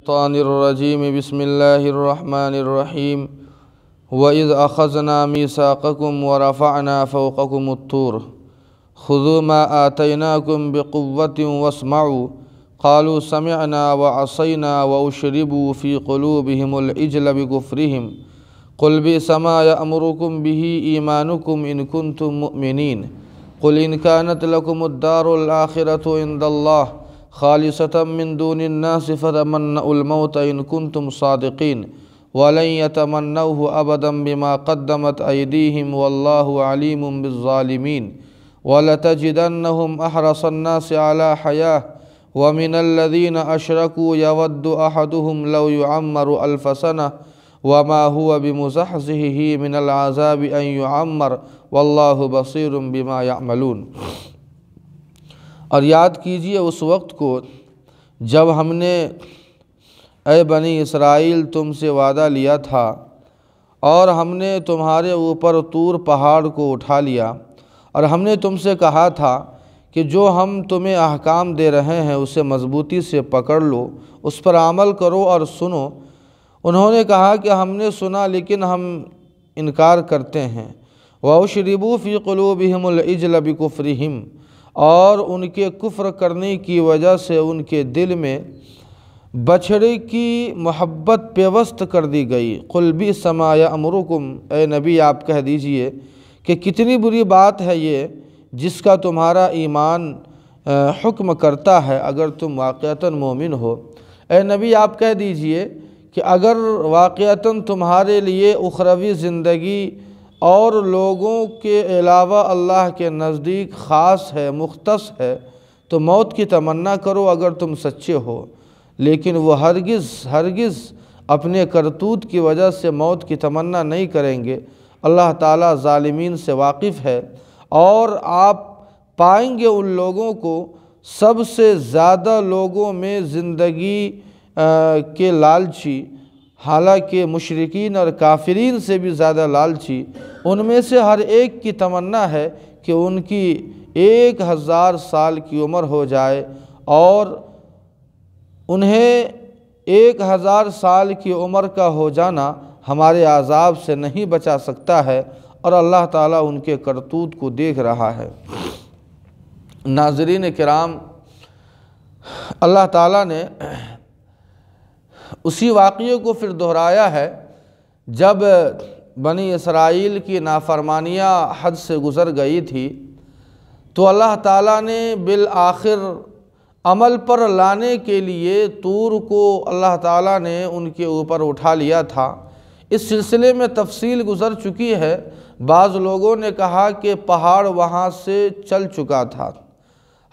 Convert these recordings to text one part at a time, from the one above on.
الشیطان الرجیم بسم اللہ الرحمن الرحیم وَإِذْ أَخَذْنَا مِيثَاقَكُمْ وَرَفَعْنَا فَوْقَكُمُ الطُّورَ خُذُوا مَا آتَيْنَاكُمْ بِقُوَّةٍ وَاسْمَعُوا قَالُوا سَمِعْنَا وَعَصَيْنَا وَأُشْرِبُوا فِي قُلُوبِهِمُ الْعِجْلَ بِكُفْرِهِمْ قُلْ بِئْسَ مَا يَأْمُرُكُمْ بِهِ إِيمَانُكُمْ إِن كُنتُم مُّؤْمِنِينَ قُلْ إِن كَانَتْ لَكُمُ الدَّارُ الْآخِرَةُ عِندَ اللَّهِ خالصة من دون الناس فتمنوا الموت إن كنتم صادقين ولن يتمنوه أبدا بما قدمت أيديهم والله عليم بالظالمين ولتجدنهم أحرص الناس على حياة ومن الذين أشركوا يود أحدهم لو يعمر 1000 سنة وما هو بمزحزحه من العذاب أن يعمر والله بصير بما يعملون۔ اور یاد کیجئے اس وقت کو جب ہم نے اے بنی اسرائیل تم سے وعدہ لیا تھا اور ہم نے تمہارے اوپر طور پہاڑ کو اٹھا لیا اور ہم نے تم سے کہا تھا کہ جو ہم تمہیں احکام دے رہے ہیں اسے مضبوطی سے پکڑ لو، اس پر عمل کرو اور سنو۔ انہوں نے کہا کہ ہم نے سنا لیکن ہم انکار کرتے ہیں۔ وَأُشْرِبُوا فِي قُلُوبِهِمُ الْعِجْلَ بِكُفْرِهِمْ، اور ان کے کفر کرنے کی وجہ سے ان کے دل میں بچھڑے کی محبت پیوست کر دی گئی۔ قُلْ بِئْسَ مَا يَأْمُرُكُمْ، اے نبی آپ کہہ دیجئے کہ کتنی بری بات ہے یہ جس کا تمہارا ایمان حکم کرتا ہے اگر تم واقعتاً مومن ہو۔ اے نبی آپ کہہ دیجئے کہ اگر واقعتاً تمہارے لیے اخروی زندگی اور لوگوں کے علاوہ اللہ کے نزدیک خاص ہے، مختص ہے، تو موت کی تمنا کرو اگر تم سچے ہو، لیکن وہ ہرگز اپنے کرتوت کی وجہ سے موت کی تمنا نہیں کریں گے۔ اللہ تعالیٰ ظالمین سے واقف ہے، اور آپ پائیں گے ان لوگوں کو سب سے زیادہ لوگوں میں زندگی کے لالچی، حالانکہ مشرکین اور کافرین سے بھی زیادہ لالچی، ان میں سے ہر ایک کی تمنا ہے کہ ان کی 1000 سال کی عمر ہو جائے، اور انہیں 1000 سال کی عمر کا ہو جانا ہمارے عذاب سے نہیں بچا سکتا ہے، اور اللہ تعالیٰ ان کے کرتوت کو دیکھ رہا ہے۔ ناظرین کرام، اللہ تعالیٰ نے اسی واقعے کو پھر دہرایا ہے جب بنی اسرائیل کی نافرمانیاں حد سے گزر گئی تھی، تو اللہ تعالیٰ نے بالآخر عمل پر لانے کے لیے طور کو اللہ تعالیٰ نے ان کے اوپر اٹھا لیا تھا۔ اس سلسلے میں تفصیل گزر چکی ہے۔ بعض لوگوں نے کہا کہ پہاڑ وہاں سے چل چکا تھا،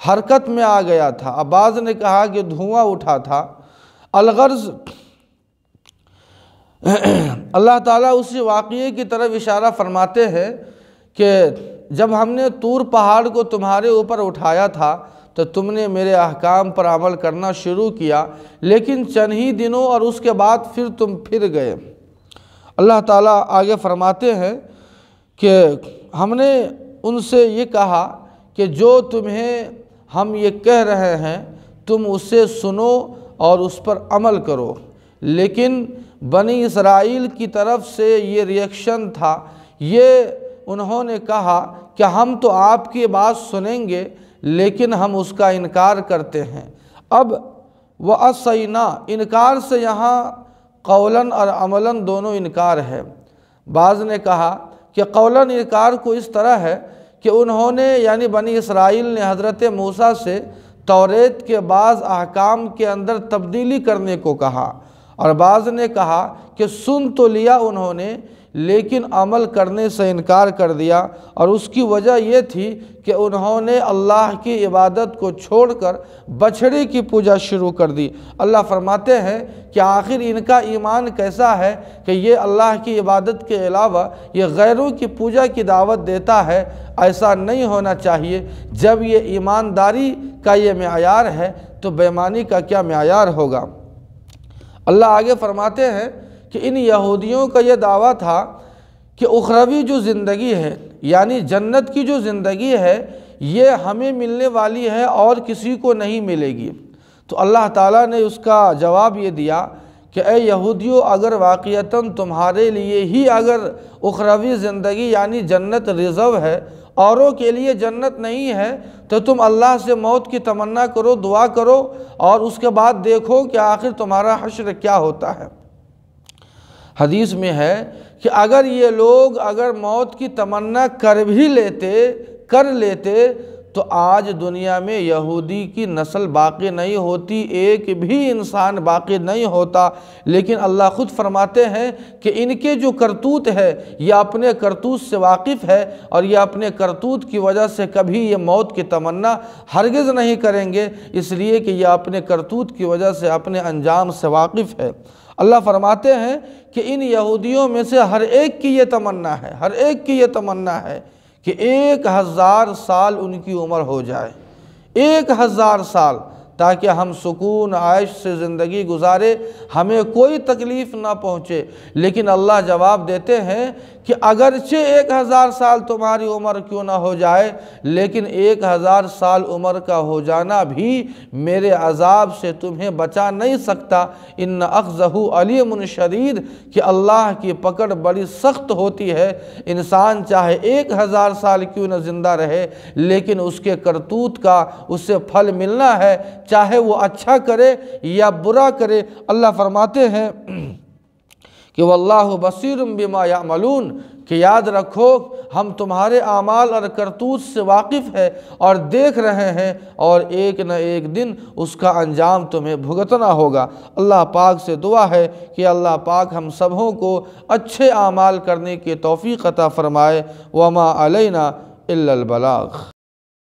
حرکت میں آ گیا تھا، اب بعض نے کہا کہ دھواں اٹھا تھا۔ الغرض اللہ تعالیٰ اسی واقعے کی طرف اشارہ فرماتے ہیں کہ جب ہم نے طور پہاڑ کو تمہارے اوپر اٹھایا تھا تو تم نے میرے احکام پر عمل کرنا شروع کیا، لیکن چند ہی دنوں اور اس کے بعد پھر تم پھر گئے۔ اللہ تعالیٰ آگے فرماتے ہیں کہ ہم نے ان سے یہ کہا کہ جو تمہیں ہم یہ کہہ رہے ہیں تم اسے سنو اور اس پر عمل کرو، لیکن بنی اسرائیل کی طرف سے یہ ریئیکشن تھا، یہ انہوں نے کہا کہ ہم تو آپ کی بات سنیں گے لیکن ہم اس کا انکار کرتے ہیں۔ اب وَأَصَيْنَا، انکار سے یہاں قولاً اور عملاً دونوں انکار ہے۔ بعض نے کہا کہ قولاً انکار کو اس طرح ہے کہ انہوں نے یعنی بنی اسرائیل نے حضرت موسیٰ سے توریت کے بعض احکام کے اندر تبدیلی کرنے کو کہا، اور بعض نے کہا کہ سن تو لیا انہوں نے لیکن عمل کرنے سے انکار کر دیا، اور اس کی وجہ یہ تھی کہ انہوں نے اللہ کی عبادت کو چھوڑ کر بچھڑے کی پوجا شروع کر دی۔ اللہ فرماتے ہیں کہ آخر ان کا ایمان کیسا ہے کہ یہ اللہ کی عبادت کے علاوہ یہ غیروں کی پوجا کی دعوت دیتا ہے۔ ایسا نہیں ہونا چاہیے۔ جب یہ ایمانداری کا یہ معیار ہے تو بے ایمانی کا کیا معیار ہوگا۔ اللہ آگے فرماتے ہیں کہ ان یہودیوں کا یہ دعویٰ تھا کہ اخروی جو زندگی ہے یعنی جنت کی جو زندگی ہے یہ ہمیں ملنے والی ہے اور کسی کو نہیں ملے گی۔ تو اللہ تعالیٰ نے اس کا جواب یہ دیا کہ اے یہودیوں، اگر واقعتاً تمہارے لیے ہی اگر اخروی زندگی یعنی جنت ریزرو ہے، اوروں کے لیے جنت نہیں ہے، تو تم اللہ سے موت کی تمنا کرو، دعا کرو، اور اس کے بعد دیکھو کہ آخر تمہارا حشر کیا ہوتا ہے۔ حدیث میں ہے کہ اگر یہ لوگ اگر موت کی تمنا کر لیتے تو آج دنیا میں یہودی کی نسل باقی نہیں ہوتی، ایک بھی انسان باقی نہیں ہوتا۔ لیکن اللہ خود فرماتے ہیں کہ ان کے جو کرتوت ہے، یہ اپنے کرتوت سے واقف ہے، اور یہ اپنے کرتوت کی وجہ سے کبھی یہ موت کی تمنا ہرگز نہیں کریں گے، اس لیے کہ یہ اپنے کرتوت کی وجہ سے اپنے انجام سے واقف ہے۔ اللہ فرماتے ہیں کہ ان یہودیوں میں سے ہر ایک کی یہ تمنا ہے کہ 1000 سال ان کی عمر ہو جائے، 1000 سال، تاکہ ہم سکون عیش سے زندگی گزارے، ہمیں کوئی تکلیف نہ پہنچے۔ لیکن اللہ جواب دیتے ہیں کہ اگرچہ 1000 سال تمہاری عمر کیوں نہ ہو جائے، لیکن 1000 سال عمر کا ہو جانا بھی میرے عذاب سے تمہیں بچا نہیں سکتا۔ ان اخذہ علیم شدید، کہ اللہ کی پکڑ بڑی سخت ہوتی ہے۔ انسان چاہے 1000 سال کیوں نہ زندہ رہے، لیکن اس کے کرتوت کا اسے پھل ملنا ہے، چاہے وہ اچھا کرے یا برا کرے۔ اللہ فرماتے ہیں کہ واللہ بصیر بما یعملون، کہ یاد رکھو ہم تمہارے اعمال اور کرتوت سے واقف ہے اور دیکھ رہے ہیں، اور ایک نہ ایک دن اس کا انجام تمہیں بھگتنا ہوگا۔ اللہ پاک سے دعا ہے کہ اللہ پاک ہم سبوں کو اچھے اعمال کرنے کی توفیق عطا فرمائے۔ وما علینا الا البلاغ۔